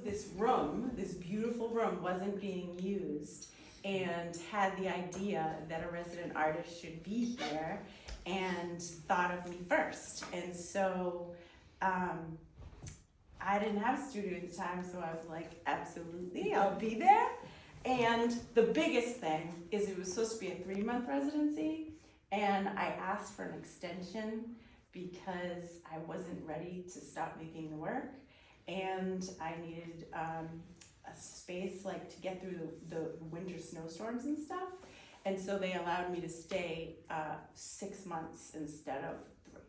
this room, this beautiful room, wasn't being used, and had the idea that a resident artist should be here, and thought of me first. And so I didn't have a studio at the time, so I was like, absolutely, I'll be there. And the biggest thing is it was supposed to be a 3-month residency, and I asked for an extension because I wasn't ready to stop making the work, and I needed a space like to get through the winter snowstorms and stuff. And so they allowed me to stay 6 months instead of 3.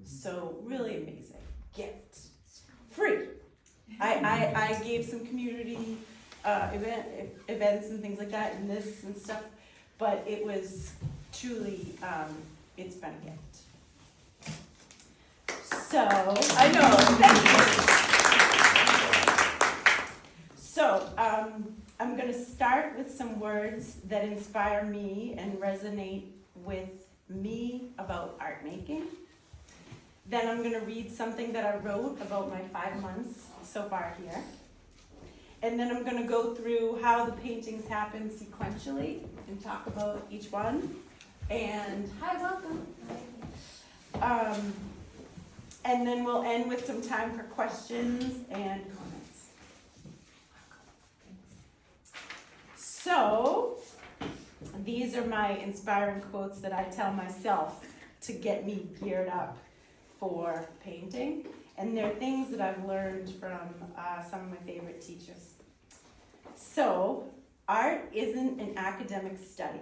So really amazing gift, free. I gave some community events and things like that, and this and stuff, but it was truly, it's been a gift. So, I know, thank you. So, I'm gonna start with some words that inspire me and resonate with me about art making. Then I'm gonna read something that I wrote about my 5 months so far here. And then I'm gonna go through how the paintings happen sequentially and talk about each one. And hi, welcome. And then we'll end with some time for questions and comments. So, these are my inspiring quotes that I tell myself to get me geared up for painting. And they're things that I've learned from some of my favorite teachers. So, art isn't an academic study.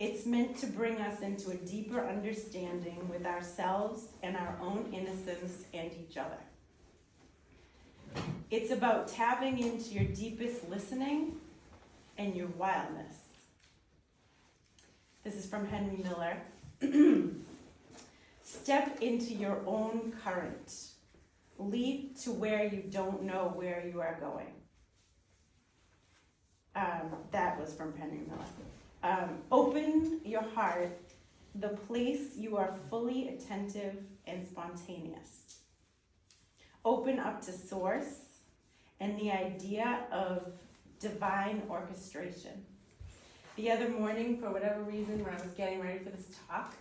It's meant to bring us into a deeper understanding with ourselves and our own innocence and each other. It's about tapping into your deepest listening and your wildness. This is from Henry Miller. Step into your own current. Leap to where you don't know where you are going. That was from Henry Miller. Open your heart, the place you are fully attentive and spontaneous. Open up to source and the idea of divine orchestration. The other morning, for whatever reason, when I was getting ready for this talk,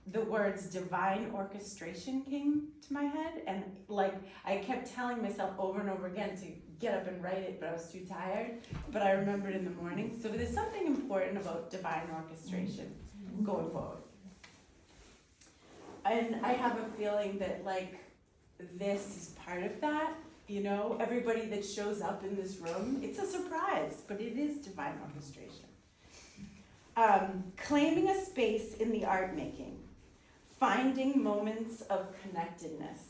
the words divine orchestration came to my head, and like I kept telling myself over and over again to get up and write it, but I was too tired. But I remembered in the morning. So there's something important about divine orchestration going forward. And I have a feeling that like this is part of that. You know, everybody that shows up in this room, it's a surprise, but it is divine orchestration. Claiming a space in the art making, finding moments of connectedness,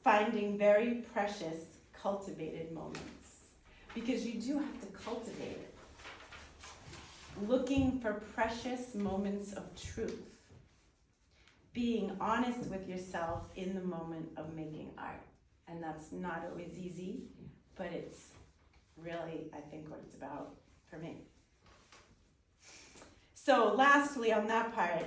finding very precious cultivated moments, because you do have to cultivate it. Looking for precious moments of truth, being honest with yourself in the moment of making art. And that's not always easy, but it's really, I think, what it's about for me. So lastly on that part,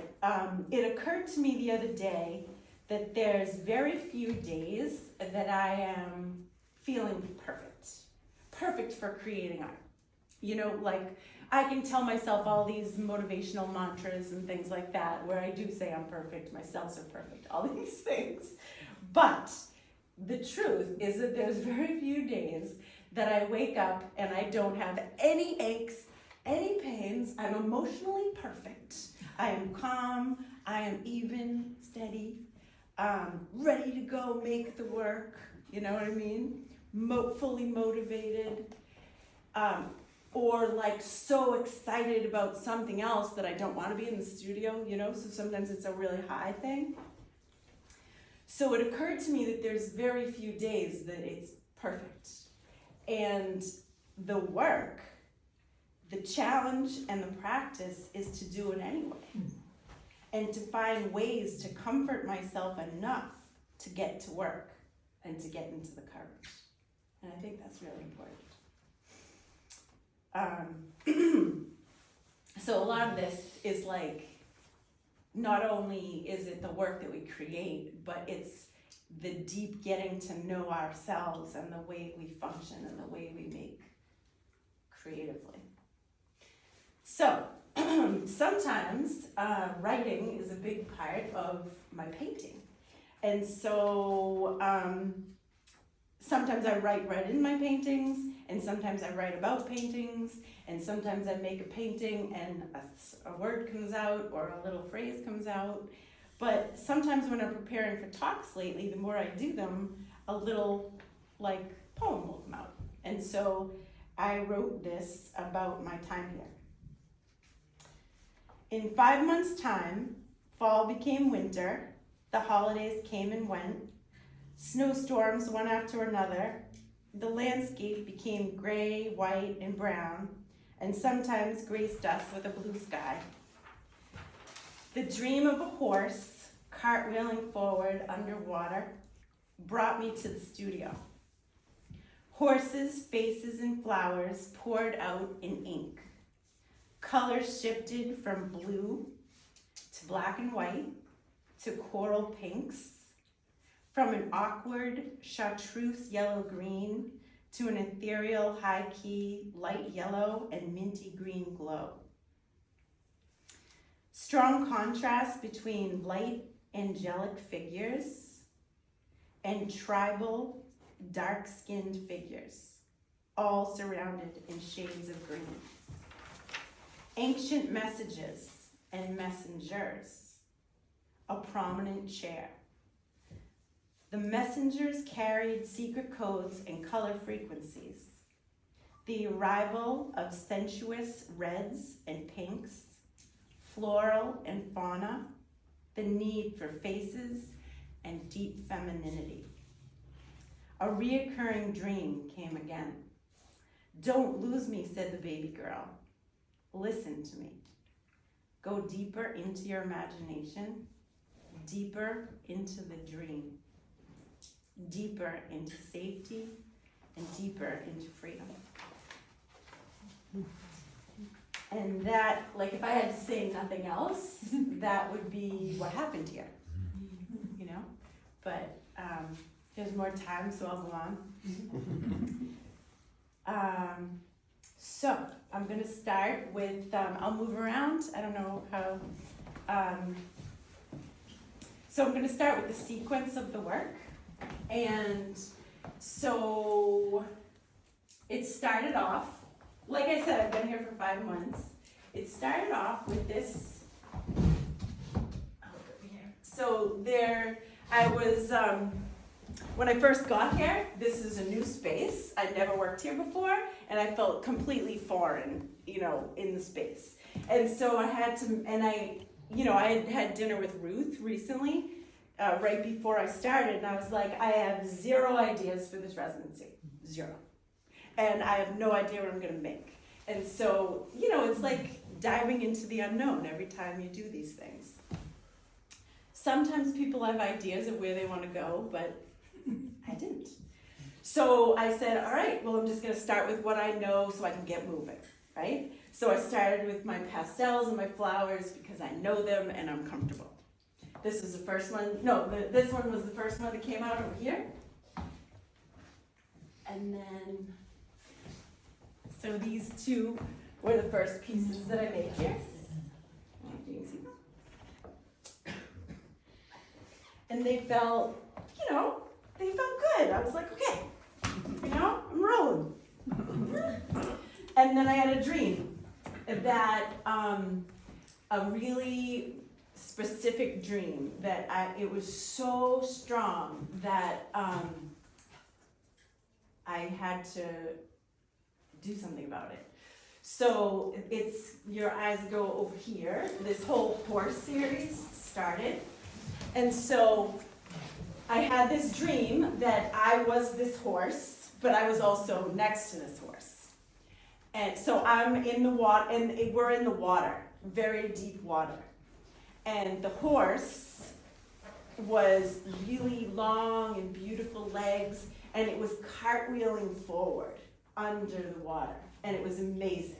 it occurred to me the other day that there's very few days that I am feeling perfect for creating art. You know, like I can tell myself all these motivational mantras and things like that, where I do say I'm perfect, my cells are perfect, all these things. But the truth is that there's very few days that I wake up and I don't have any aches, any pains. I'm emotionally perfect. I am calm, I am even, steady, ready to go make the work, you know what I mean? Fully motivated, or like so excited about something else that I don't want to be in the studio, you know, so sometimes it's a really high thing. So it occurred to me that there's very few days that it's perfect. And the work, the challenge and the practice is to do it anyway. And to find ways to comfort myself enough to get to work and to get into the courage. And I think that's really important. So a lot of this is like, not only is it the work that we create, but it's the deep getting to know ourselves and the way we function and the way we make creatively. So, sometimes writing is a big part of my painting. And so sometimes I write right in my paintings, and sometimes I write about paintings, and sometimes I make a painting and a word comes out or a little phrase comes out. But sometimes when I'm preparing for talks lately, the more I do them, a little like poem will come out. And so I wrote this about my time here. In 5 months' time, fall became winter, the holidays came and went, snowstorms one after another, the landscape became gray, white, and brown, and sometimes graced us with a blue sky. The dream of a horse cartwheeling forward underwater brought me to the studio. Horses, faces, and flowers poured out in ink. Colors shifted from blue to black and white to coral pinks, from an awkward chartreuse yellow green to an ethereal high-key light yellow and minty green glow. Strong contrast between light angelic figures and tribal dark-skinned figures, all surrounded in shades of green. Ancient messages and messengers, a prominent chair. The messengers carried secret codes and color frequencies. The arrival of sensuous reds and pinks, floral and fauna, the need for faces and deep femininity. A reoccurring dream came again. Don't lose me, said the baby girl. Listen to me. Go deeper into your imagination, deeper into the dream, deeper into safety, and deeper into freedom. And that, like, if I had to say nothing else, that would be what happened here, you know? But there's more time, so I'll go on. So I'm gonna start with, I'll move around, I don't know how, so I'm gonna start with the sequence of the work. And so it started off, like I said, I've been here for 5 months. It started off with this, so there, I was, when I first got here, this is a new space. I'd never worked here before, and I felt completely foreign, you know, in the space. And so I had to, and I had dinner with Ruth recently, right before I started, and I was like, I have 0 ideas for this residency, 0. And I have no idea what I'm gonna make. And so, you know, it's like diving into the unknown every time you do these things. Sometimes people have ideas of where they wanna go, but I didn't. So I said, all right, well, I'm just gonna start with what I know so I can get moving, right? So I started with my pastels and my flowers because I know them and I'm comfortable. This was the first one, this one was the first one that came out over here. And then, so these 2 were the first pieces that I made here. You can see. And they felt, you know, they felt good. I was like, okay, you know, I'm rolling. And then I had a dream that, a really specific dream that it was so strong that I had to do something about it. So it's, your eyes go over here. This whole horse series started. And so I had this dream that I was this horse, but I was also next to this horse. And so I'm in the water, and we're in the water, very deep water. And the horse was really long and beautiful legs, and it was cartwheeling forward under the water, and it was amazing.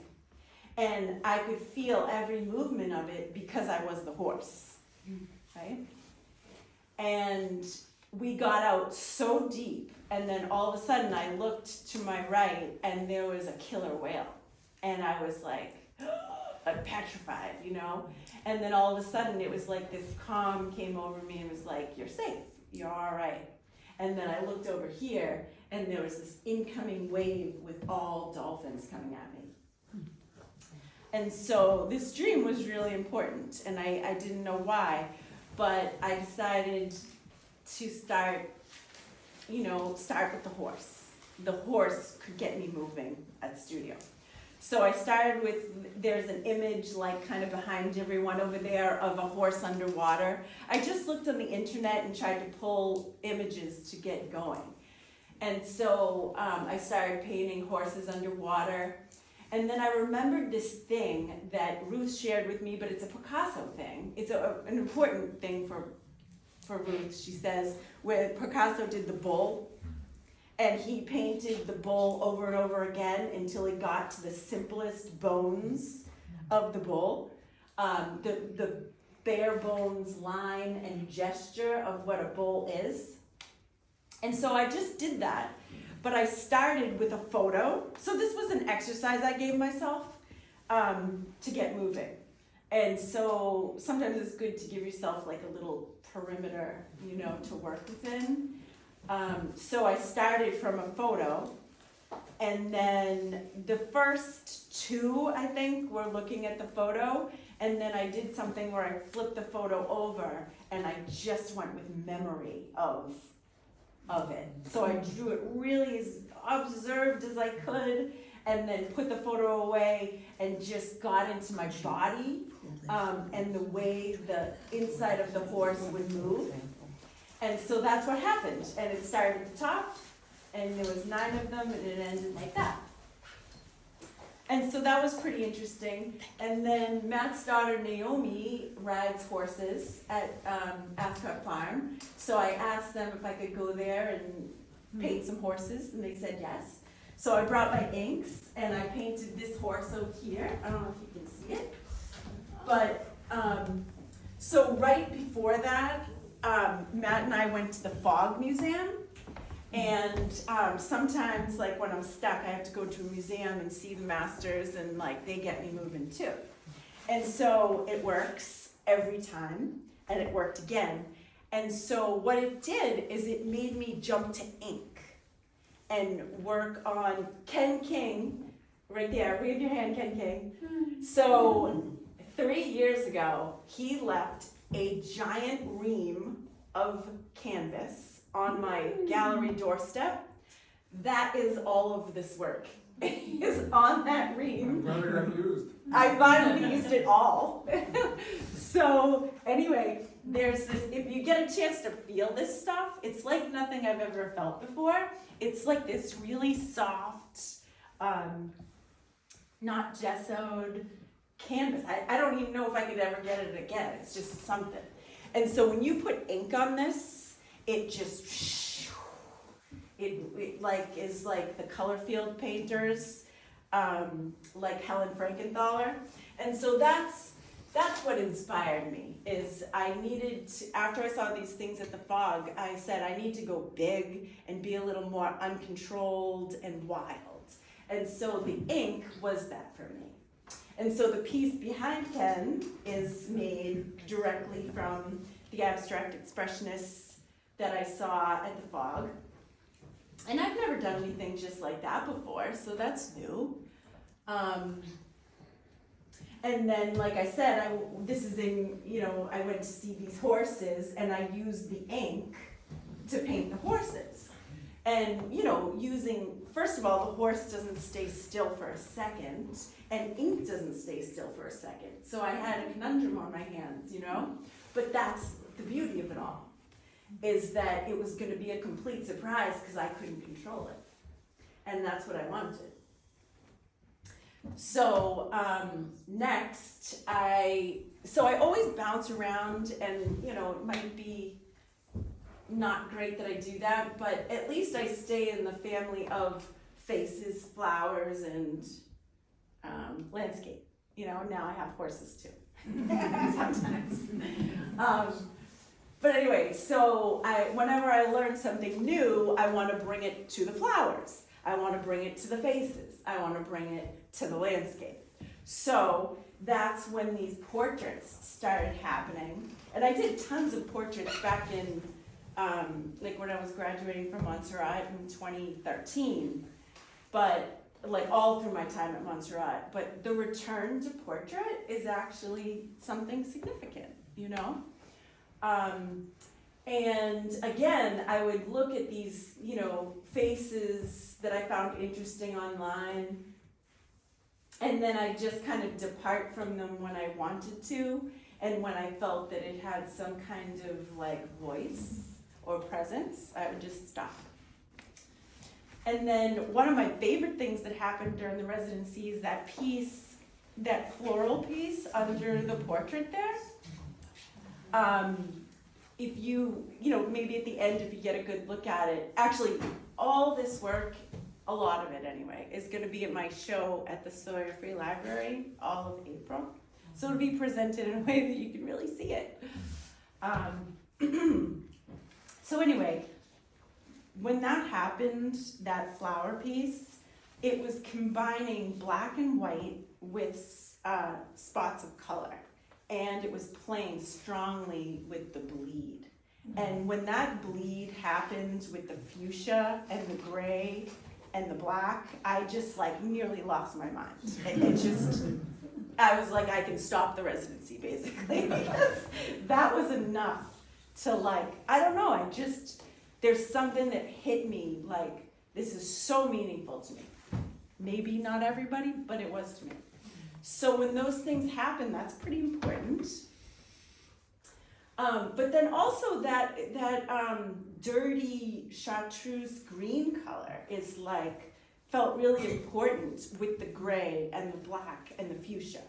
And I could feel every movement of it because I was the horse, right? And we got out so deep, and then all of a sudden I looked to my right, and there was a killer whale. And I was like, petrified, you know? And then all of a sudden it was like this calm came over me and was like, you're safe, you're all right. And then I looked over here, and there was this incoming wave with all dolphins coming at me. And so this dream was really important, and I didn't know why, but I decided to start with the horse. The horse could get me moving at the studio. So I started with, there's an image like kind of behind everyone over there of a horse underwater. I just looked on the internet and tried to pull images to get going. And so I started painting horses underwater. And then I remembered this thing that Ruth shared with me, but it's a Picasso thing. It's an important thing for Ruth. She says, where Picasso did the bull, and he painted the bull over and over again until he got to the simplest bones of the bull, the bare bones line and gesture of what a bull is. And so I just did that, but I started with a photo. So this was an exercise I gave myself to get moving. And so sometimes it's good to give yourself like a little perimeter, you know, to work within. So I started from a photo, and then the first two, I think, were looking at the photo, and then I did something where I flipped the photo over, and I just went with memory of it. So I drew it really as observed as I could, and then put the photo away, and just got into my body, and the way the inside of the horse would move. And so that's what happened. And it started at the top, and there was 9 of them, and it ended like that. And so that was pretty interesting. And then Matt's daughter Naomi rides horses at Ascot Farm. So I asked them if I could go there and paint some horses, and they said yes. So I brought my inks, and I painted this horse out here. I don't know if you can see it. But, so right before that, Matt and I went to the Fog Museum, and sometimes, like when I'm stuck, I have to go to a museum and see the masters, and like they get me moving too. And so it works every time, and it worked again. And so what it did is it made me jump to ink and work on Ken King, right there, wave your hand, Ken King. So 3 years ago, he left a giant ream of canvas on my gallery doorstep. That is all of this work. It is on that ream. I finally used it all. So anyway, there's this, if you get a chance to feel this stuff, it's like nothing I've ever felt before. It's like this really soft, not gessoed canvas. I don't even know if I could ever get it again. It's just something. And so when you put ink on this, it just, it like is like the color field painters, like Helen Frankenthaler. And so that's what inspired me, is I needed to, after I saw these things at the Fog, I said I need to go big and be a little more uncontrolled and wild. And so the ink was that for me. And so the piece behind Ken is made directly from the abstract expressionists that I saw at the Fog. And I've never done anything just like that before, so that's new. And then, like I said, this is in, I went to see these horses, and I used the ink to paint the horses. And, first of all, the horse doesn't stay still for a second, and ink doesn't stay still for a second. So I had a conundrum on my hands, But that's the beauty of it all, is that it was going to be a complete surprise because I couldn't control it. And that's what I wanted. So next, I always bounce around, and it might be not great that I do that, but at least I stay in the family of faces, flowers, and landscape. Now I have horses too, sometimes. But anyway, so whenever I learn something new, I want to bring it to the flowers. I want to bring it to the faces. I want to bring it to the landscape. So that's when these portraits started happening. And I did tons of portraits back in, like when I was graduating from Montserrat in 2013. But like all through my time at Montserrat. But the return to portrait is actually something significant, you know? And again, I would look at these, you know, faces that I found interesting online, and then I just kind of depart from them when I wanted to, and when I felt that it had some kind of like voice or presence, I would just stop. And then one of my favorite things that happened during the residency is that piece, that floral piece under the portrait there. If you know, maybe at the end, if you get a good look at it, actually, all this work, a lot of it anyway, is going to be at my show at the Sawyer Free Library all of April. So it'll be presented in a way that you can really see it. So anyway, when that happened, that flower piece, it was combining black and white with spots of color. And it was playing strongly with the bleed. And when that bleed happened with the fuchsia and the gray and the black, I just like nearly lost my mind. It just, I was like, I can stop the residency basically, because that was enough to like, I don't know, there's something that hit me like, this is so meaningful to me. Maybe not everybody, but it was to me. So when those things happen, that's pretty important. But then also that dirty chartreuse green color is like, felt really important with the gray and the black and the fuchsia.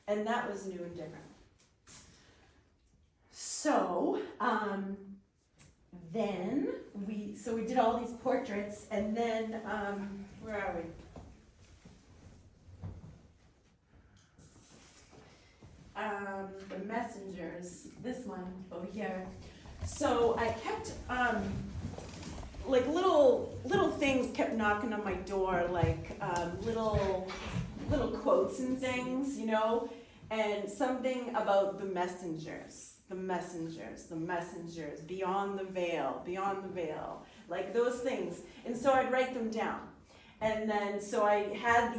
And that was new and different. So then we did all these portraits, and then, where are we? The messengers, this one over here. So I kept, like little things kept knocking on my door, like little quotes and things, you know, and something about the messengers, beyond the veil, like those things. And so I'd write them down. And then, so I had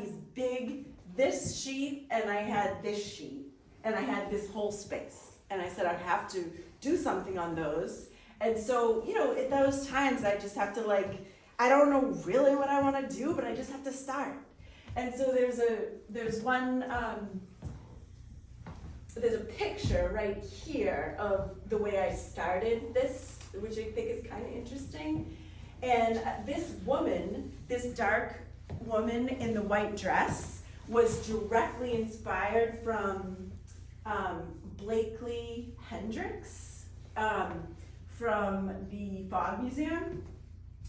this sheet, and I had this sheet. And I had this whole space, and I said I'd have to do something on those. And so, you know, at those times I just have to like, I don't know really what I want to do, but I just have to start. And so there's a picture right here of the way I started this, which I think is kind of interesting. And this woman, this dark woman in the white dress, was directly inspired from Blakely Hendricks from the Fog Museum.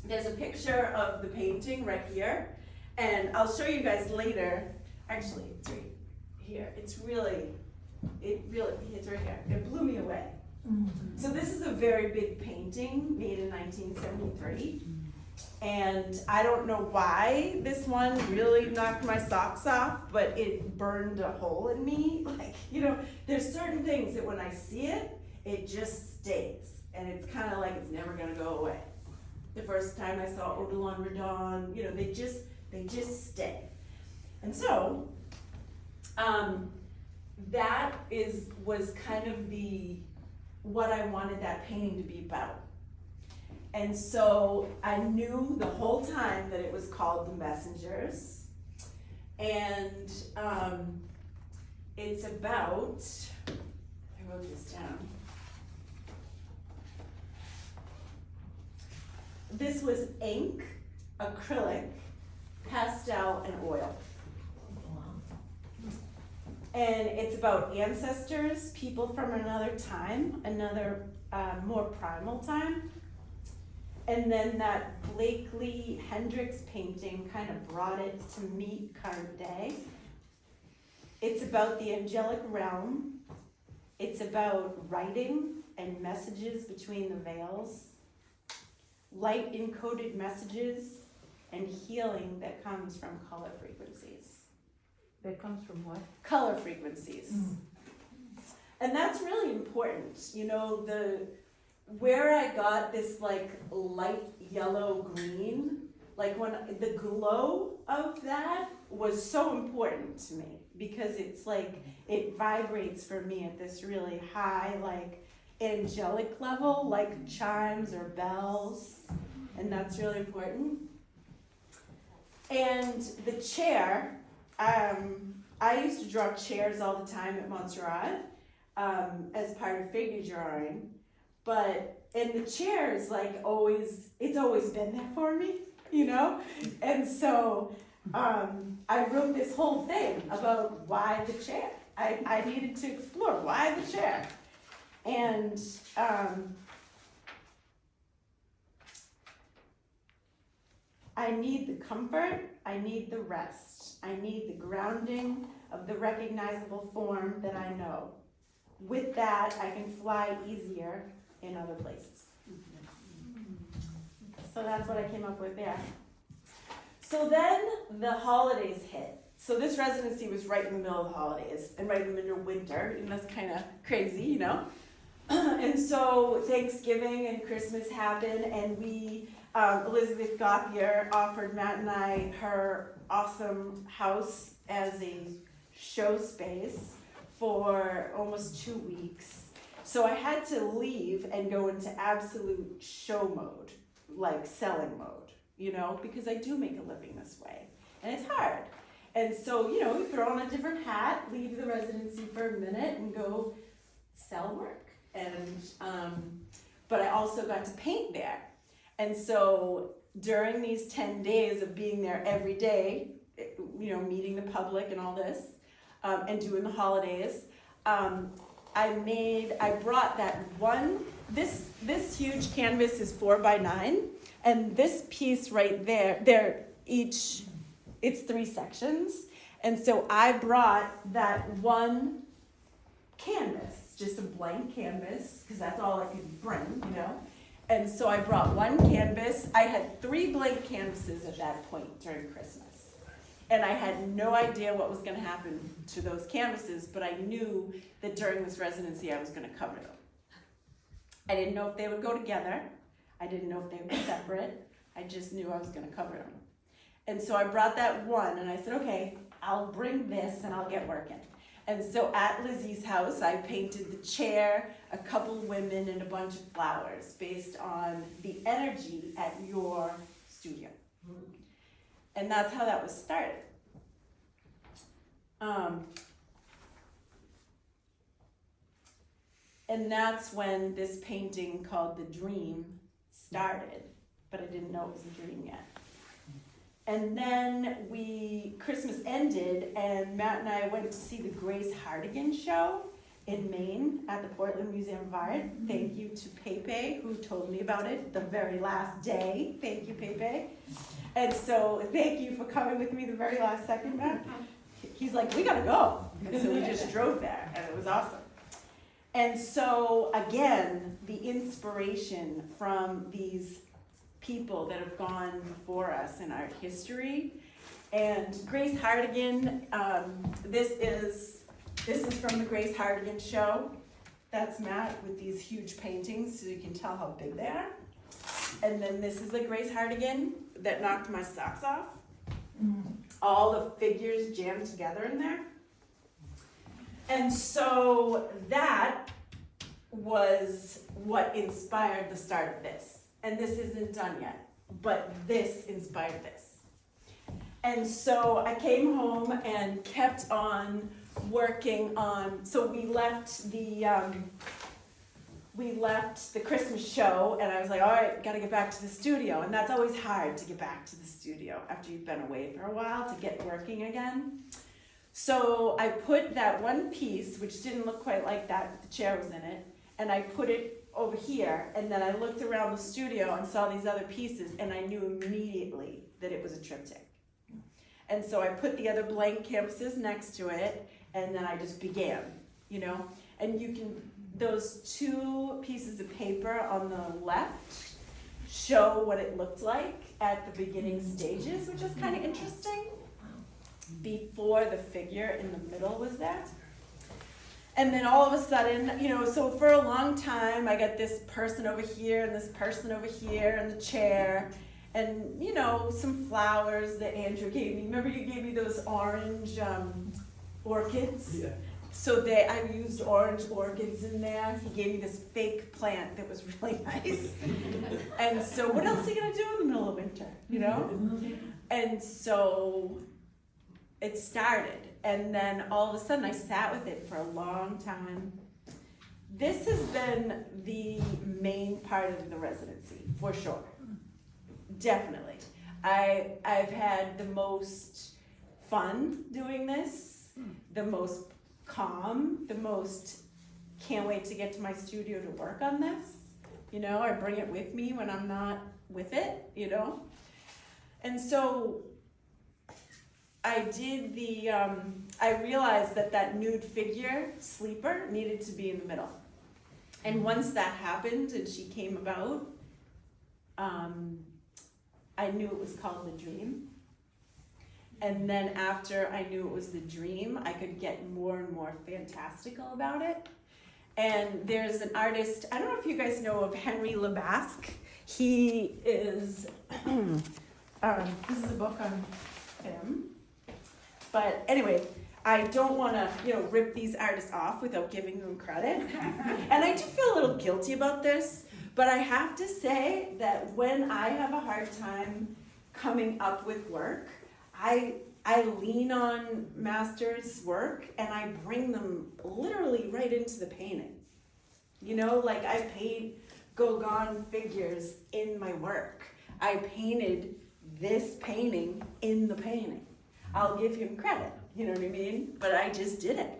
There's a picture of the painting right here, and I'll show you guys later. Actually, it's right here. It's right here. It blew me away. Mm-hmm. So this is a very big painting made in 1973. And I don't know why this one really knocked my socks off, but it burned a hole in me. Like, you know, there's certain things that when I see it, it just stays. And it's kind of like it's never gonna go away. The first time I saw Odilon Redon, you know, they just stay. And so, that was kind of what I wanted that painting to be about. And so I knew the whole time that it was called The Messengers. And it's about, I wrote this down. This was ink, acrylic, pastel, and oil. And it's about ancestors, people from another time, another more primal time. And then that Blakely Hendricks painting kind of brought it to meet current day. It's about the angelic realm. It's about writing and messages between the veils, light encoded messages, and healing that comes from color frequencies. That comes from what? Color frequencies. And that's really important. You know, where I got this like light yellow green, like when the glow of that was so important to me, because it's like, it vibrates for me at this really high, like angelic level, like chimes or bells, and that's really important. And the chair, I used to draw chairs all the time at Montserrat as part of figure drawing, and the chair is like it's always been there for me, you know? And so I wrote this whole thing about why the chair. I needed to explore why the chair. And I need the comfort, I need the rest, I need the grounding of the recognizable form that I know. With that, I can fly easier in other places. So that's what I came up with there. So then the holidays hit. So this residency was right in the middle of the holidays and right in the middle of winter, and that's kind of crazy, you know? And so Thanksgiving and Christmas happened, and Elizabeth Gauthier offered Matt and I her awesome house as a show space for almost 2 weeks. So I had to leave and go into absolute show mode, like selling mode, you know, because I do make a living this way, and it's hard. And so, you know, you throw on a different hat, leave the residency for a minute, and go sell work. And but I also got to paint there. And so during these 10 days of being there every day, you know, meeting the public and all this, and doing the holidays, I brought that this huge canvas is 4x9, and this piece right there, it's 3 sections. And so I brought that one canvas, just a blank canvas, because that's all I could bring, you know. And so I brought one canvas. I had 3 blank canvases at that point during Christmas. And I had no idea what was going to happen to those canvases, but I knew that during this residency I was going to cover them. I didn't know if they would go together. I didn't know if they would be separate. I just knew I was going to cover them. And so I brought that one, and I said, okay, I'll bring this and I'll get working. And so at Lizzie's house, I painted the chair, a couple women, and a bunch of flowers based on the energy at your studio. And that's how that was started. And that's when this painting called The Dream started, but I didn't know it was a dream yet. And then Christmas ended, and Matt and I went to see the Grace Hardigan show in Maine at the Portland Museum of Art. Thank you to Pepe, who told me about it the very last day. Thank you, Pepe. And so thank you for coming with me the very last second, Matt. He's like, we gotta go. And so we just drove there, and it was awesome. And so again, the inspiration from these people that have gone before us in art history. And Grace Hardigan, this is from the Grace Hardigan show. That's Matt with these huge paintings, so you can tell how big they are. And then this is the Grace Hardigan that knocked my socks off. All the figures jammed together in there. And so that was what inspired the start of this. And this isn't done yet, but this inspired this. And so I came home and kept on working on, so we left the Christmas show, and I was like, all right, gotta get back to the studio. And that's always hard to get back to the studio after you've been away for a while to get working again. So I put that one piece, which didn't look quite like that, the chair was in it, and I put it over here, and then I looked around the studio and saw these other pieces, and I knew immediately that it was a triptych. And so I put the other blank canvases next to it, and then I just began, you know. and you can, those two pieces of paper on the left show what it looked like at the beginning stages, which is kind of interesting, before the figure in the middle was there. And then all of a sudden, so for a long time, I got this person over here and this person over here in the chair, and, some flowers that Andrew gave me. Remember you gave me those orange orchids? Yeah. So I used orange orchids in there. He gave me this fake plant that was really nice. And so what else are you gonna do in the middle of winter, And so it started. And then all of a sudden I sat with it for a long time. This has been the main part of the residency, for sure. Definitely. I've had the most fun doing this, the most calm, the most can't wait to get to my studio to work on this. I bring it with me when I'm not with it, And so I did I realized that nude figure, Sleeper, needed to be in the middle. And once that happened and she came about, I knew it was called The Dream. And then after I knew it was The Dream, I could get more and more fantastical about it. And there's an artist, I don't know if you guys know of Henry Lebasque. He is, this is a book on him. But anyway, I don't want to, rip these artists off without giving them credit. And I do feel a little guilty about this, but I have to say that when I have a hard time coming up with work, I lean on masters' work and I bring them literally right into the painting. I paint Gauguin figures in my work. I painted this painting in the painting. I'll give him credit, you know what I mean? But I just did it.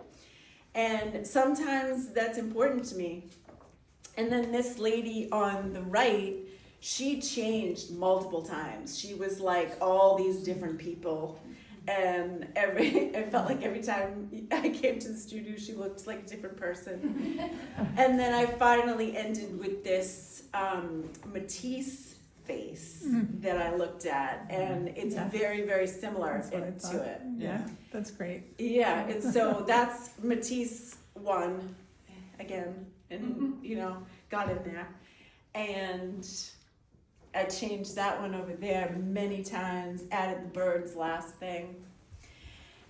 And sometimes that's important to me. And then this lady on the right, she changed multiple times. She was like all these different people. And I felt like every time I came to the studio, she looked like a different person. And then I finally ended with this Matisse face that I looked at, and it's very, very similar to it. Yeah, that's great. Yeah, and so that's Matisse one again, and got in there, and I changed that one over there many times. Added the birds last thing,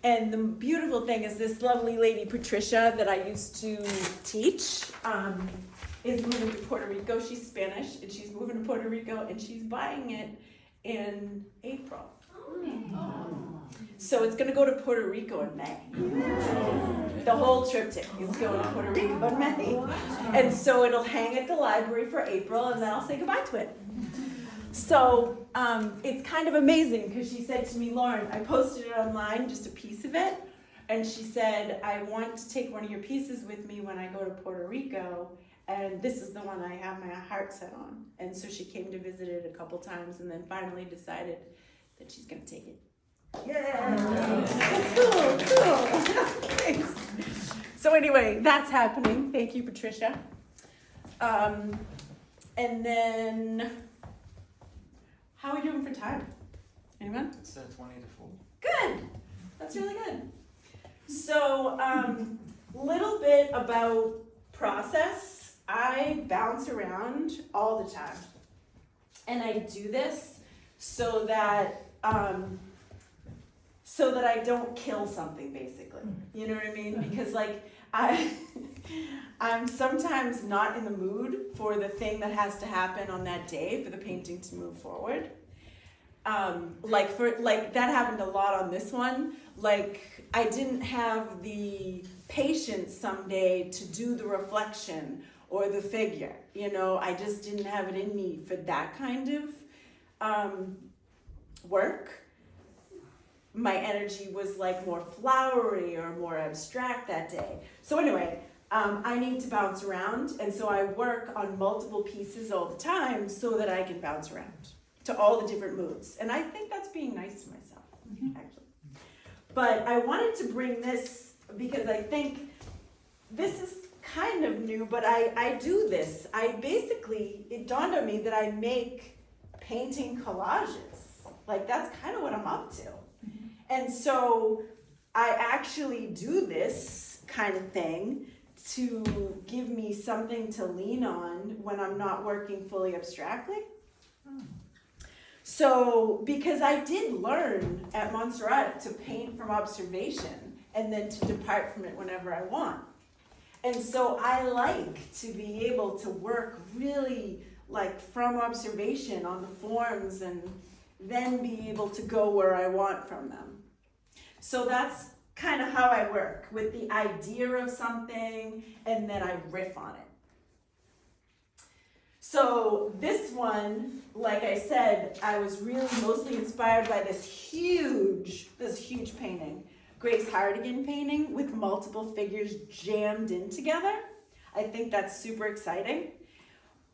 and the beautiful thing is this lovely lady Patricia that I used to teach. Is moving to Puerto Rico. She's Spanish, and she's moving to Puerto Rico, and she's buying it in April. So it's going to go to Puerto Rico in May. The whole triptych is going to Puerto Rico in May. And so it'll hang at the library for April, and then I'll say goodbye to it. So it's kind of amazing, because she said to me, Loren, I posted it online, just a piece of it, and she said, I want to take one of your pieces with me when I go to Puerto Rico. And this is the one I have my heart set on. And so she came to visit it a couple times and then finally decided that she's going to take it. Yeah! Cool. Thanks. So anyway, that's happening. Thank you, Patricia. And then, how are we doing for time? Anyone? It's 20 to 4. Good. That's really good. So, little bit about process. I bounce around all the time, and I do this so that I don't kill something, basically. You know what I mean? Because I'm sometimes not in the mood for the thing that has to happen on that day for the painting to move forward. That happened a lot on this one. I didn't have the patience someday to do the reflection or the figure, I just didn't have it in me for that kind of work. My energy was more flowery or more abstract that day. So anyway, I need to bounce around, and so I work on multiple pieces all the time so that I can bounce around to all the different moods. And I think that's being nice to myself, actually. But I wanted to bring this because I think this is kind of new, but I do this. It dawned on me that I make painting collages. Like, that's kind of what I'm up to. And so I actually do this kind of thing to give me something to lean on when I'm not working fully abstractly. So, because I did learn at Montserrat to paint from observation and then to depart from it whenever I want. And so I like to be able to work really like from observation on the forms and then be able to go where I want from them. So that's kind of how I work, with the idea of something and then I riff on it. So this one, like I said, I was really mostly inspired by this huge painting, Grace Hardigan painting with multiple figures jammed in together. I think that's super exciting.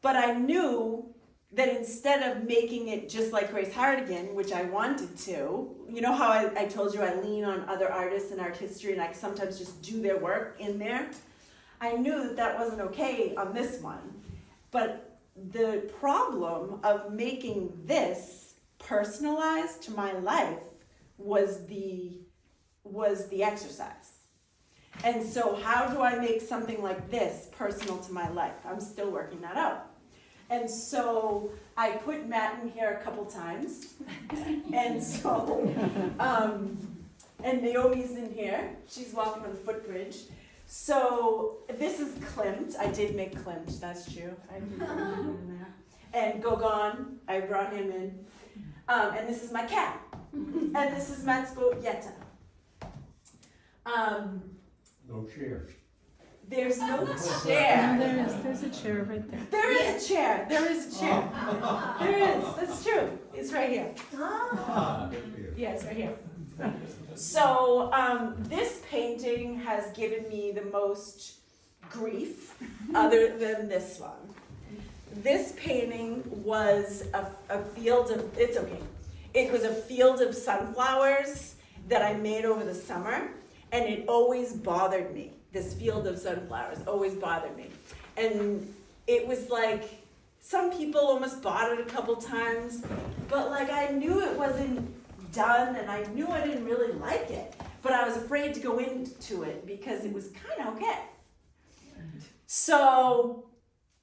But I knew that instead of making it just like Grace Hardigan, which I wanted to, you know how I told you I lean on other artists and art history and I sometimes just do their work in there? I knew that that wasn't okay on this one. But the problem of making this personalized to my life was the exercise. And so how do I make something like this personal to my life? I'm still working that out. And so I put Matt in here a couple times. And so, and Naomi's in here. She's walking on the footbridge. So this is Klimt. I did make Klimt, that's true. I did bring him in there. And Gauguin, I brought him in. And this is my cat. And this is Matt's boat, Yetta. No chairs. There's no chair. No, there's a chair right there. There is a chair. There is a chair. There is. That's true. It's right here. Yeah, it's right here. So this painting has given me the most grief other than this one. This painting was a field of, it's okay. It was a field of sunflowers that I made over the summer, and it always bothered me. This field of sunflowers always bothered me. And it was like, some people almost bought it a couple times, but like I knew it wasn't done and I knew I didn't really like it, but I was afraid to go into it because it was kind of okay. So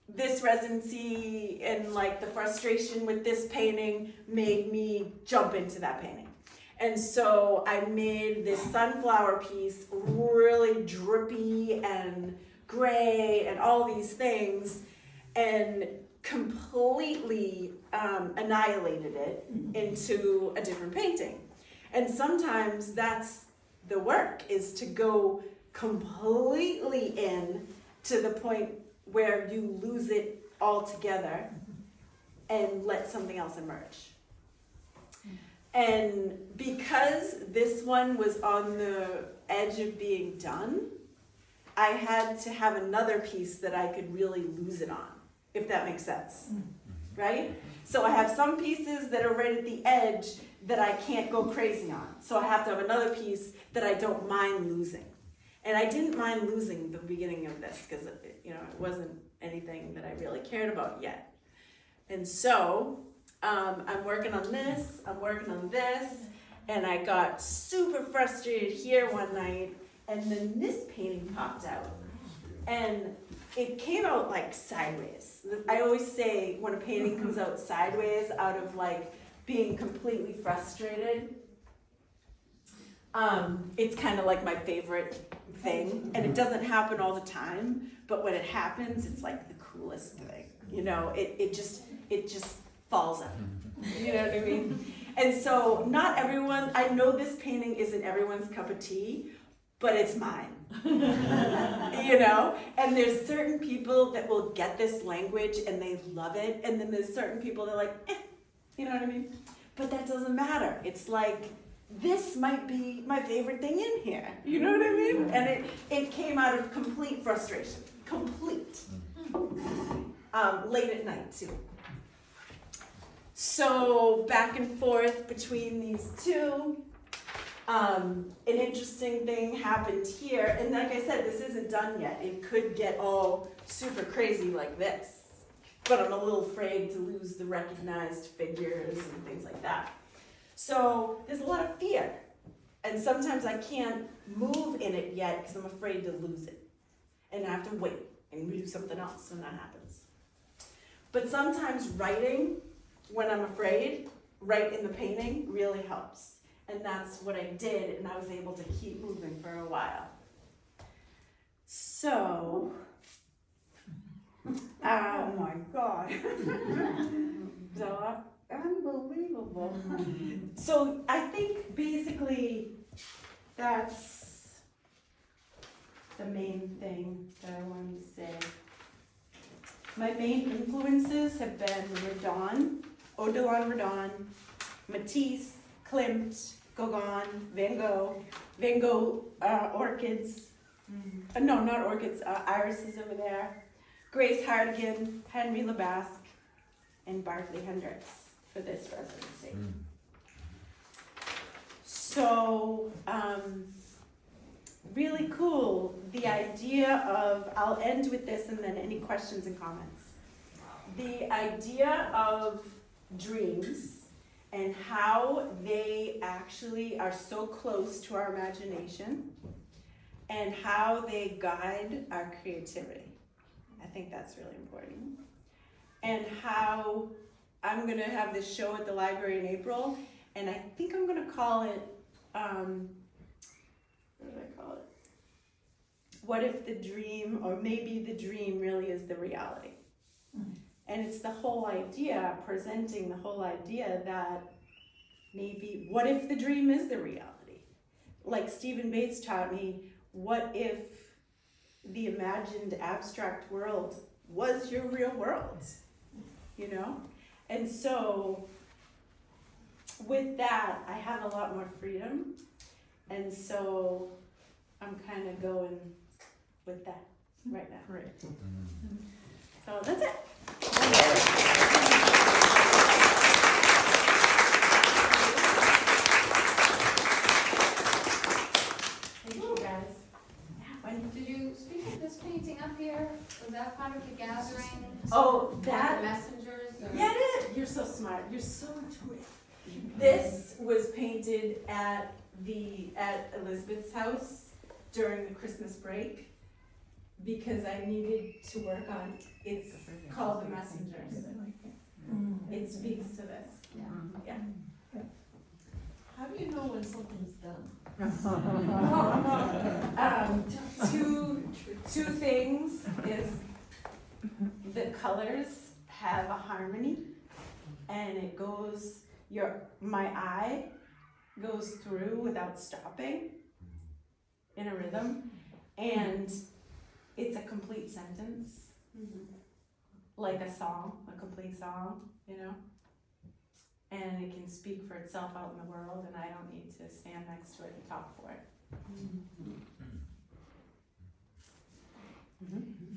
this residency and like the frustration with this painting made me jump into that painting. And so I made this sunflower piece really drippy and gray and all these things and completely annihilated it into a different painting. And sometimes that's the work, is to go completely in to the point where you lose it altogether and let something else emerge. And because this one was on the edge of being done, I had to have another piece that I could really lose it on, if that makes sense, right? So I have some pieces that are right at the edge that I can't go crazy on. So I have to have another piece that I don't mind losing. And I didn't mind losing the beginning of this because it wasn't anything that I really cared about yet. And so I'm working on this, I'm working on this, and I got super frustrated here one night, and then this painting popped out. And it came out like sideways. I always say when a painting comes out sideways out of like being completely frustrated, it's kind of like my favorite thing. And it doesn't happen all the time, but when it happens, it's like the coolest thing. You know, it just falls out. You know what I mean? And so not everyone, I know this painting isn't everyone's cup of tea, but it's mine. You know? And there's certain people that will get this language and they love it, and then there's certain people that are like, you know what I mean? But that doesn't matter. It's like, this might be my favorite thing in here. You know what I mean? And it came out of complete frustration. Complete. Late at night, too. So back and forth between these two. An interesting thing happened here, and like I said, this isn't done yet. It could get all super crazy like this, but I'm a little afraid to lose the recognized figures and things like that. So there's a lot of fear, and sometimes I can't move in it yet because I'm afraid to lose it, and I have to wait and do something else when that happens. But sometimes writing, when I'm afraid, write in the painting really helps. And that's what I did, and I was able to keep moving for a while. So, Oh my God. so, Unbelievable. so I think basically that's the main thing that I wanted to say. My main influences have been Rodin, Odilon Rodin, Matisse, Klimt, Gauguin, Van Gogh orchids, no, not orchids, irises over there, Grace Hardigan, Henry Lebasque, and Barclay Hendricks for this residency. So, really cool, the idea of, I'll end with this and then any questions and comments. The idea of dreams and how they actually are so close to our imagination and how they guide our creativity. I think that's really important. And how I'm gonna have this show at the library in April, and I think I'm gonna call it, what did I call it? What if the dream, or maybe the dream really is the reality? And it's the whole idea, presenting the whole idea that maybe, what if the dream is the reality? Like Stephen Bates taught me, what if the imagined abstract world was your real world? You know? And so, with that, I have a lot more freedom. And so, I'm kind of going with that right now. Great. So, that's it. Thank you guys. When, Did you speak of this painting up here? Was that part of the gathering? oh, The that, messengers? Or? yeah, it is. You're so smart. You're so into it. This was painted at Elizabeth's house during the Christmas break because I needed to work on, it's called The Messengers. It speaks to this. Yeah. How do you know when something's done? Two things is the colors have a harmony and it goes, my eye goes through without stopping in a rhythm, and it's a complete sentence, like a song, a complete song, you know? And it can speak for itself out in the world, and I don't need to stand next to it and talk for it.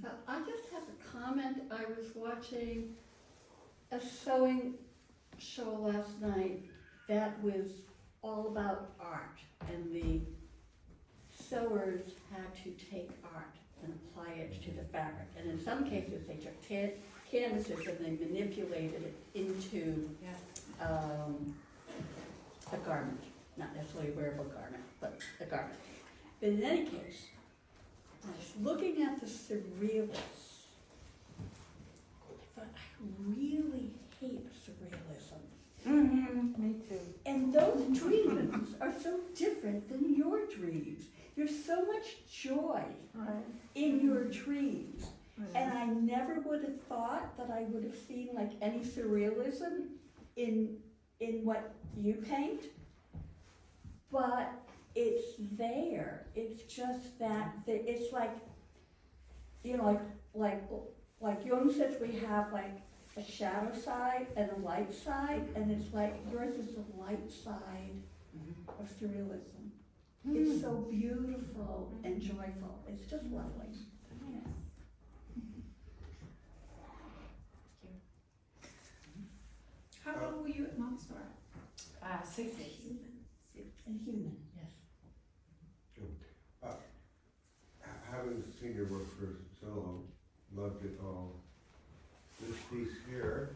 So I just have a comment. I was watching a sewing show last night that was all about art, and the sewers had to take art and apply it to the fabric. And in some cases, they took canvases and they manipulated it into a garment, not necessarily a wearable garment, but a garment. But in any case, I was looking at the surrealists. I thought, I really hate surrealism. Me too. And those dreams are so different than your dreams. There's so much joy in your dreams. And I never would have thought that I would have seen like any surrealism in what you paint. But it's there. It's just that it's like, you know, like Jung says, we have like a shadow side and a light side, and it's like yours is the light side of surrealism. It's so beautiful and joyful. It's just lovely. Yes. How long were you at Montserrat? 6 days. And human, yes. your work for so long, loved it all. This piece here,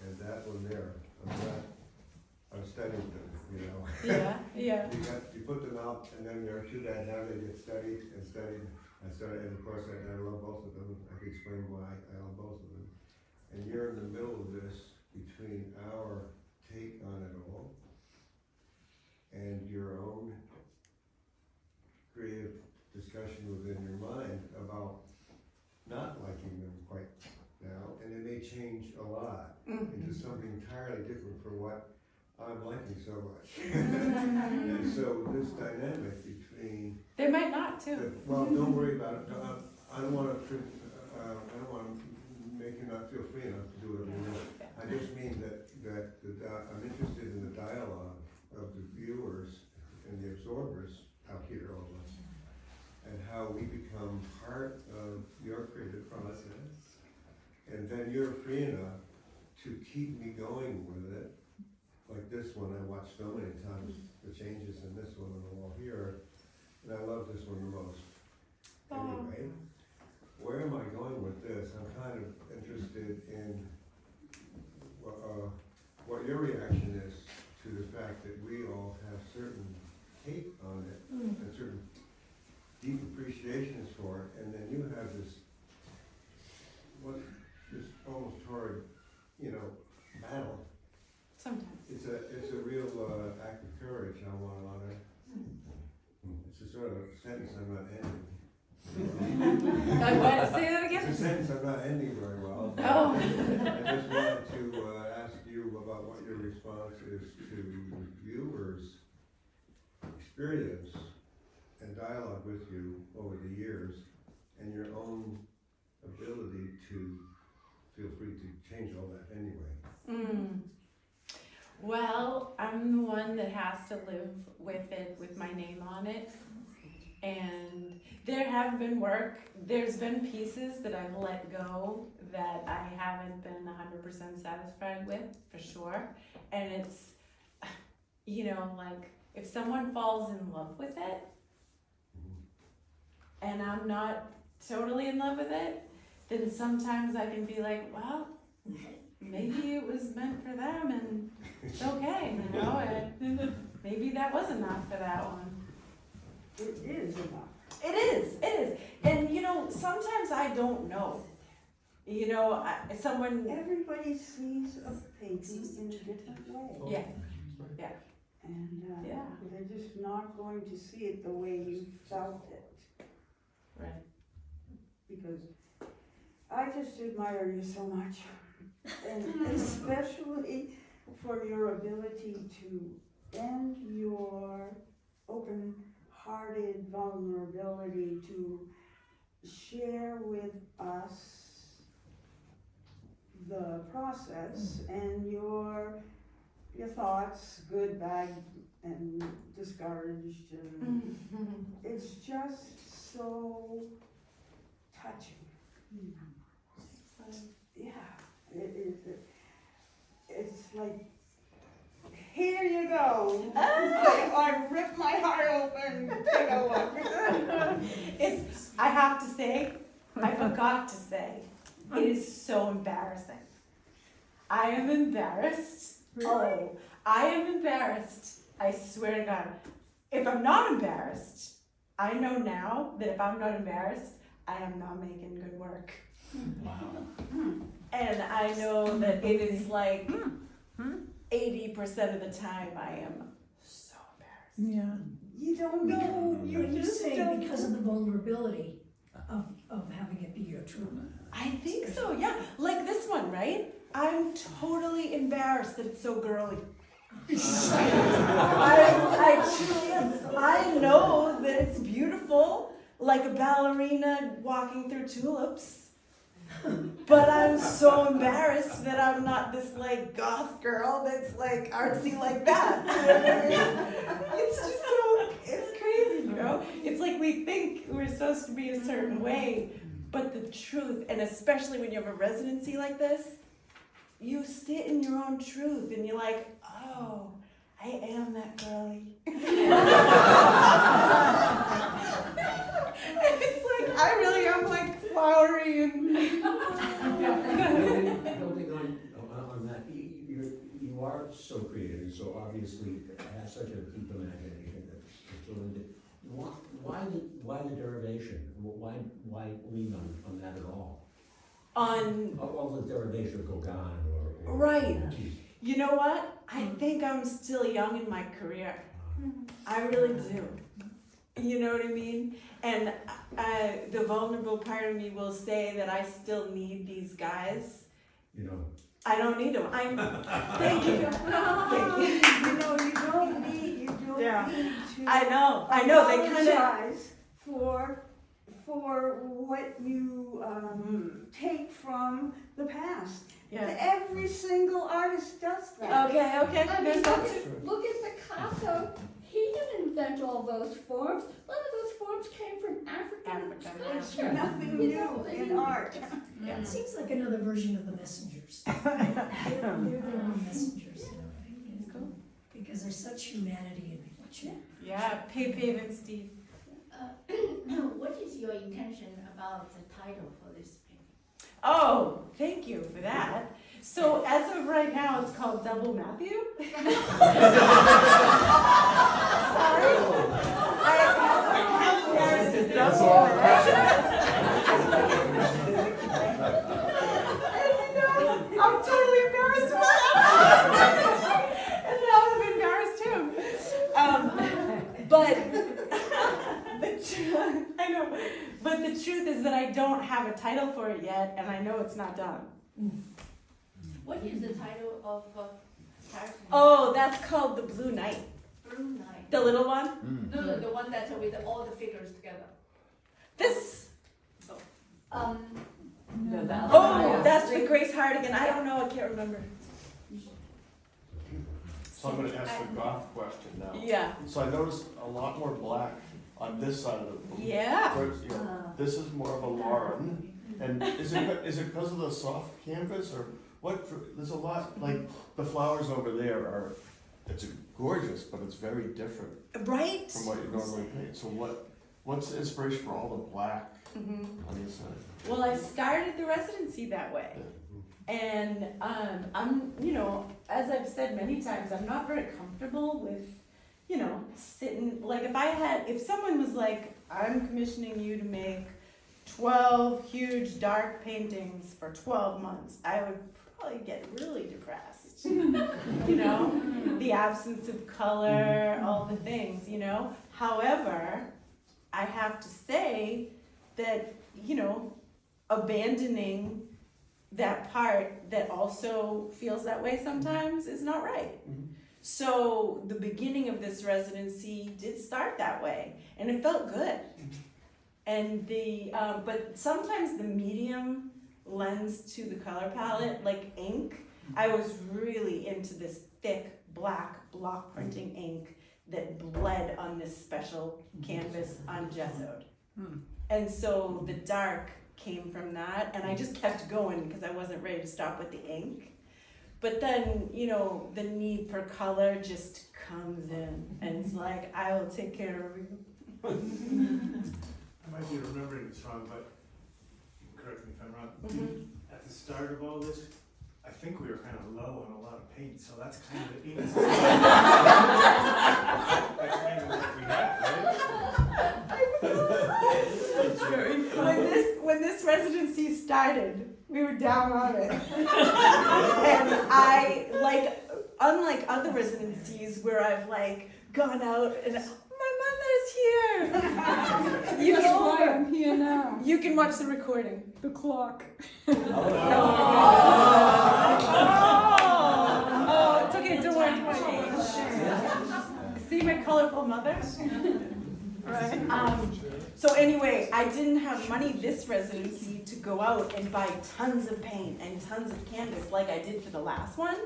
and that one there, I'm studying them, you know. Yeah. You put them out, and then there are two that have, they get studied and studied and studied, and of course I love both of them. I can explain why I love both of them. And you're in the middle of this between our take on it all and your own creative discussion within your mind about not liking them quite now, and it may change a lot into something entirely different for what I'm liking so much. And so this dynamic between They might not too. well, don't worry about it. I don't want to make you not feel free enough to do whatever you want. I just mean that I'm interested in the dialogue of the viewers and the absorbers out here, all of us, and how we become part of your creative process. And then you're free enough to keep me going with it. Like this one, I watched so many times, the changes in this one on the wall here, and I love this one the most. Anyway, where am I going with this? I'm kind of interested in what your reaction is to the fact that we all have certain take on it and certain deep appreciations for it, and then you have this almost horrid, battle. Sometimes. It's a real act of courage on one another. It's a sort of sentence I'm not ending. Say that again? It's a sentence I'm not ending very well. Oh. I just wanted to ask you about what your response is to viewers' experience and dialogue with you over the years, and your own ability to feel free to change all that anyway. Well, I'm the one that has to live with it with my name on it. And there's been pieces that I've let go that I haven't been 100% satisfied with, for sure. And it's, like, if someone falls in love with it, and I'm not totally in love with it, then sometimes I can be like, well, maybe it was meant for them, and it's okay, and maybe that was enough for that one. It is enough. It is. And sometimes I don't know. Everybody sees a painting in a different way. Yeah. And Yeah. they're just not going to see it the way you felt it. Right. Because I just admire you so much. And especially for your ability to end your open-hearted vulnerability to share with us the process and your thoughts, good, bad, and discouraged, and it's just so touching. Yeah, it's like, here you go. I ripped my heart open. Take a look. I have to say, I forgot to say, it is so embarrassing. I am embarrassed. Really? Oh, I am embarrassed. I swear to God. If I'm not embarrassed, I know now that if I'm not embarrassed, I am not making good work. Wow. And I know that it is like 80% of the time I am so embarrassed. Yeah. You don't know. You But you just say don't. because of the vulnerability of having it be your truth. I think so, yeah. Like this one, right? I'm totally embarrassed that it's so girly. I truly am. I know that it's beautiful, like a ballerina walking through tulips. But I'm so embarrassed that I'm not this like goth girl that's like artsy like that. You know what I mean? It's just it's crazy, It's like we think we're supposed to be a certain way, but the truth, and especially when you have a residency like this, you sit in your own truth and you're like, oh, I am that girly. And it's like, I Lorene. Building on that, you are so creative, so obviously have such a deep imagination that's willing to, why the derivation? Why lean on that at all? All the derivation of Gauguin or Right. You know what? I think I'm still young in my career. I really do. You know what I mean? And the vulnerable part of me will say that I still need these guys. You know. I don't need them. Thank you. Thank you. You know, you don't need to. I know. They kind of. apologize for what you take from the past. Yeah. Every single artist does that. Okay. I mean, There's look some- at, look at Picasso. He didn't invent all those forms. A lot of those forms came from African culture. Nothing You know, new in art. Yeah. It seems like another version of the messengers. They're their own messengers, you know, Cool. because there's such humanity in what you. Yeah. Pave and Steve. What is your intention about the title for this painting? Oh, thank you for that. So as of right now, it's called Double Matthew. Sorry. I'm embarrassed to I'm totally embarrassed about that. And now I'm embarrassed too. But I know. But the truth is that I don't have a title for it yet, and I know it's not done. What is the title of character? Oh, that's called The Blue Knight. Blue Knight. The little one? No, the one that's with all the figures together. This. No, Oh, that's the Grace Hardigan. I don't know. I can't remember. So I'm gonna ask the goth question now. Yeah. So I noticed a lot more black on this side of the room. Yeah. Whereas, you know, this is more of a Loren. And is it because of the soft canvas or what? There's a lot, like the flowers over there are, it's gorgeous, but it's very different Right? from what you normally paint. So what's the inspiration for all the black Mhm. on the side? Well, I started the residency that way. And I'm, as I've said many times, I'm not very comfortable with, sitting, like if someone was like, I'm commissioning you to make 12 huge dark paintings for 12 months, I would probably get really depressed. The absence of color, all the things, However, I have to say that, abandoning that part that also feels that way sometimes is not right. Mhm. So the beginning of this residency did start that way, and it felt good. And but sometimes the medium lends to the color palette, like ink. I was really into this thick black block printing ink that bled on this special canvas ungessoed. And so the dark came from that, and I just kept going because I wasn't ready to stop with the ink. But then, the need for color just comes in, and it's like, I will take care of you. I might be remembering this wrong, but you can correct me if I'm wrong. At the start of all this, I think we were kind of low on a lot of paint, so that's kind of the that's kind of what we had, right? When this residency started, we were down on it. And I, unlike other residencies where I've gone out and my mother's here. You That's why can, I'm here now. you can watch the recording. The clock. Oh, it's okay, don't worry. See my colorful mother? Right. So anyway, I didn't have money this residency to go out and buy tons of paint and tons of canvas like I did for the last one.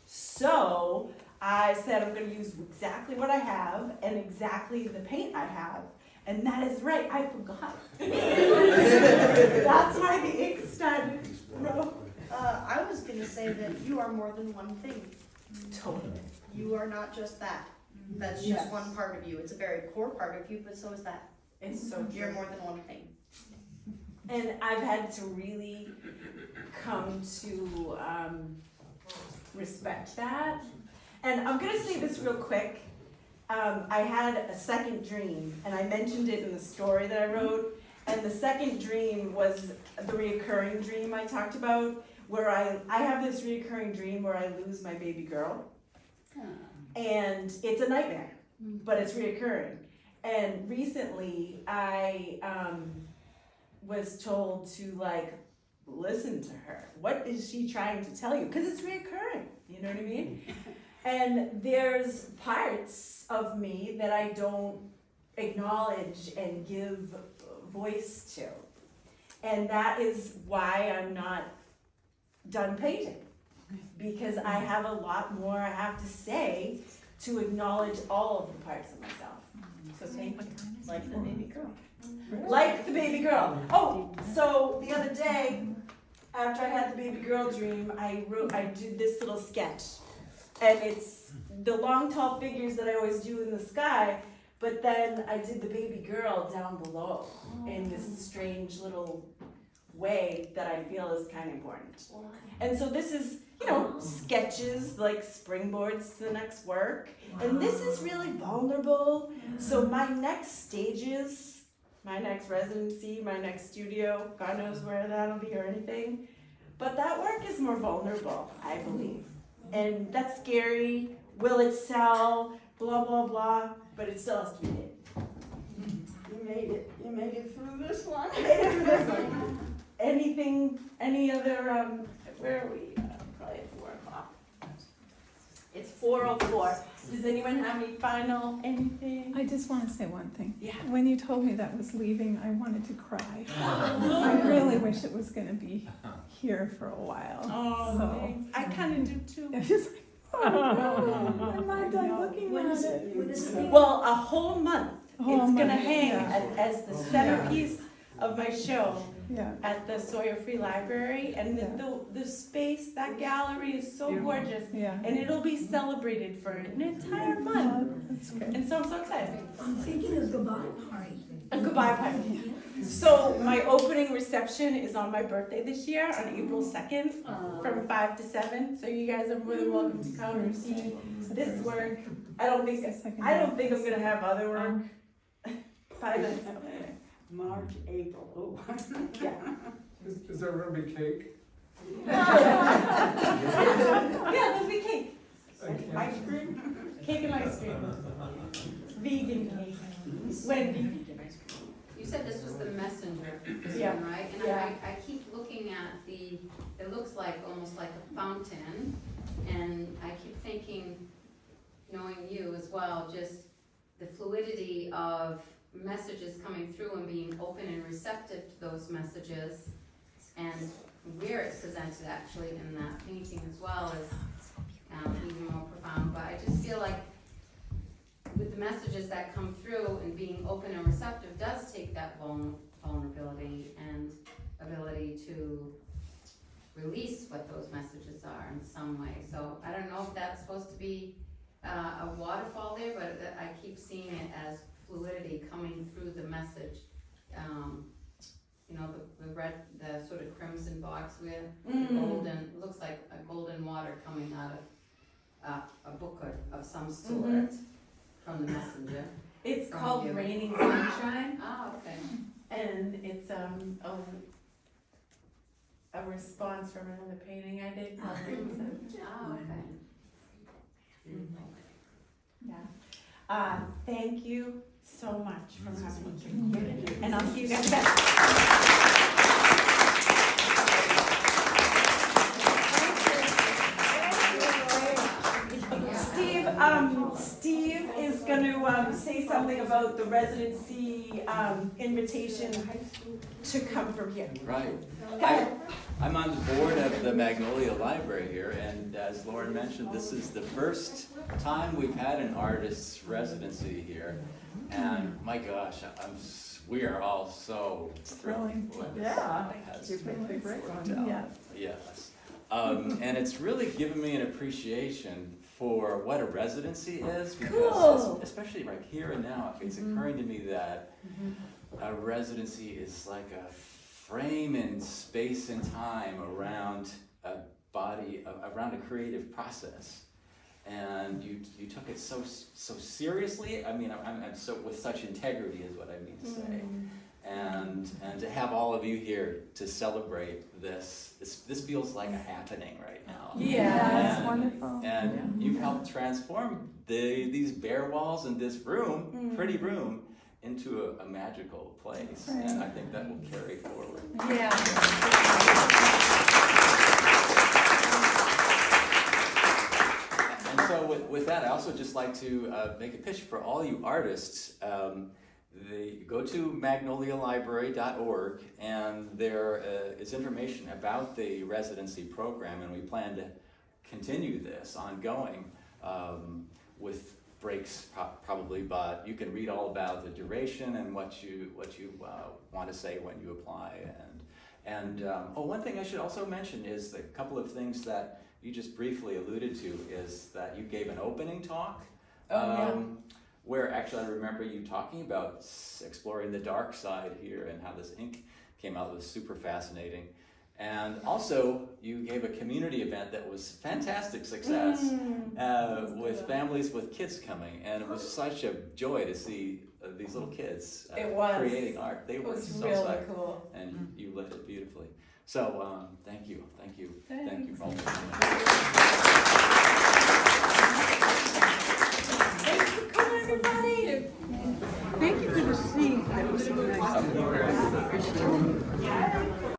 So I said I'm going to use exactly what I have and exactly the paint I have. And that is right, I forgot. That's why the ink started. I was gonna say that you are more than one thing. Totally. You are not just that. That's just one part of you. It's a very core part of you, but so is that. It's so You're true. more than one thing. And I've had to really come to respect that. And I'm gonna say this real quick. I had a second dream, and I mentioned it in the story that I wrote. And the second dream was the reoccurring dream I talked about, where I have this reoccurring dream where I lose my baby girl. And it's a nightmare, but it's reoccurring. And recently I was told to like listen to her. What is she trying to tell you? Because it's reoccurring, you know what I mean? And there's parts of me that I don't acknowledge and give voice to. And that is why I'm not done painting. Because I have a lot more I have to say to acknowledge all of the parts of myself. So thank you. Like the baby girl. Like the baby girl. Oh, so the other day, after I had the baby girl dream, I did this little sketch. And it's the long, tall figures that I always do in the sky, but then I did the baby girl down below in this strange little way that I feel is kind of important. And so this is, sketches like springboards to the next work. And this is really vulnerable. So my next stages, my next residency, my next studio, God knows where that'll be or anything. But that work is more vulnerable, I believe. And that's scary. Will it sell? Blah, blah, blah. But it still has to be made. You made it. You made it through this one. Any other, where are we? Probably at 4 o'clock. It's 4:04. Does anyone have any final anything? I just want to say one thing. Yeah. When you told me that was leaving, I wanted to cry. I really wish it was going to be here for a while. Oh, So- thanks. I kind of do too. It was just like, oh no, I'm not done looking When at is it. when is it? Well, a whole month. A whole It's gonna month, hang yeah. as the centerpiece of my show Yeah. at the Sawyer Free Library, and the space, that gallery is so gorgeous, Yeah. and it'll be celebrated for an entire month, That's good. and so I'm so excited. I'm thinking of goodbye party. A goodbye party. So my opening reception is on my birthday this year, on April 2nd, from 5 to 7. So you guys are more than welcome to come and see this work. I don't think I'm gonna have other work by then. March, April. Oh. Yeah. Is there gonna be cake? Yeah, there'll be cake. Okay. Ice cream. Cake and ice cream. Vegan cake. Wendy. You said this was the messenger, this Yeah. one, right? And Yeah. I keep looking at it looks like almost like a fountain, and I keep thinking, knowing you as well, just the fluidity of messages coming through and being open and receptive to those messages, and where it's presented actually in that painting as well is even more profound. But I just feel like with the messages that come through and being open and receptive does take that vulnerability and ability to release what those messages are in some way. So I don't know if that's supposed to be a waterfall there, but I keep seeing it as fluidity coming through the message. The red, the sort of crimson box with the golden, looks like a golden water coming out of a book of some sort from the messenger. It's From called you. Raining Sunshine, Oh, okay. and it's a response from another painting I did called Raining Sunshine. Oh, okay. Yeah. Thank you so much for having me here, and I'll see you guys back. Steve is going to say something about the residency invitation to come from here. Right. Go ahead. I'm on the board of the Magnolia Library here, and as Loren mentioned, this is the first time we've had an artist's residency here. And my gosh, we are all so thrilled. Yeah. Has You've made a great worked one. out. Yeah. Yes. And it's really given me an appreciation for what a residency is, because especially right here and now, it's occurring to me that a residency is like a frame in space and time around a body, around a creative process. And you took it so seriously. I mean, I'm so, with such integrity is what I mean to say. And to have all of you here to celebrate this feels like a happening right now. Yeah, it's wonderful. And you've helped transform these bare walls and this room, pretty room, into a magical place. Right. And I think that will carry forward. Yeah. And so with that, I also just like to make a pitch for all you artists. Go to magnolialibrary.org, and there is information about the residency program, and we plan to continue this ongoing with breaks probably, but you can read all about the duration and what you want to say when you apply. And one thing I should also mention is the couple of things that you just briefly alluded to is that you gave an opening talk. Where actually I remember you talking about exploring the dark side here and how this ink came out. It was super fascinating. And also, you gave a community event that was fantastic success with families with kids coming. And it was such a joy to see these little kids creating art. They were so really psyched. cool. And you lit it beautifully. So thank you both. Thanks for coming, everybody. Thank you for the seat. That was so nice.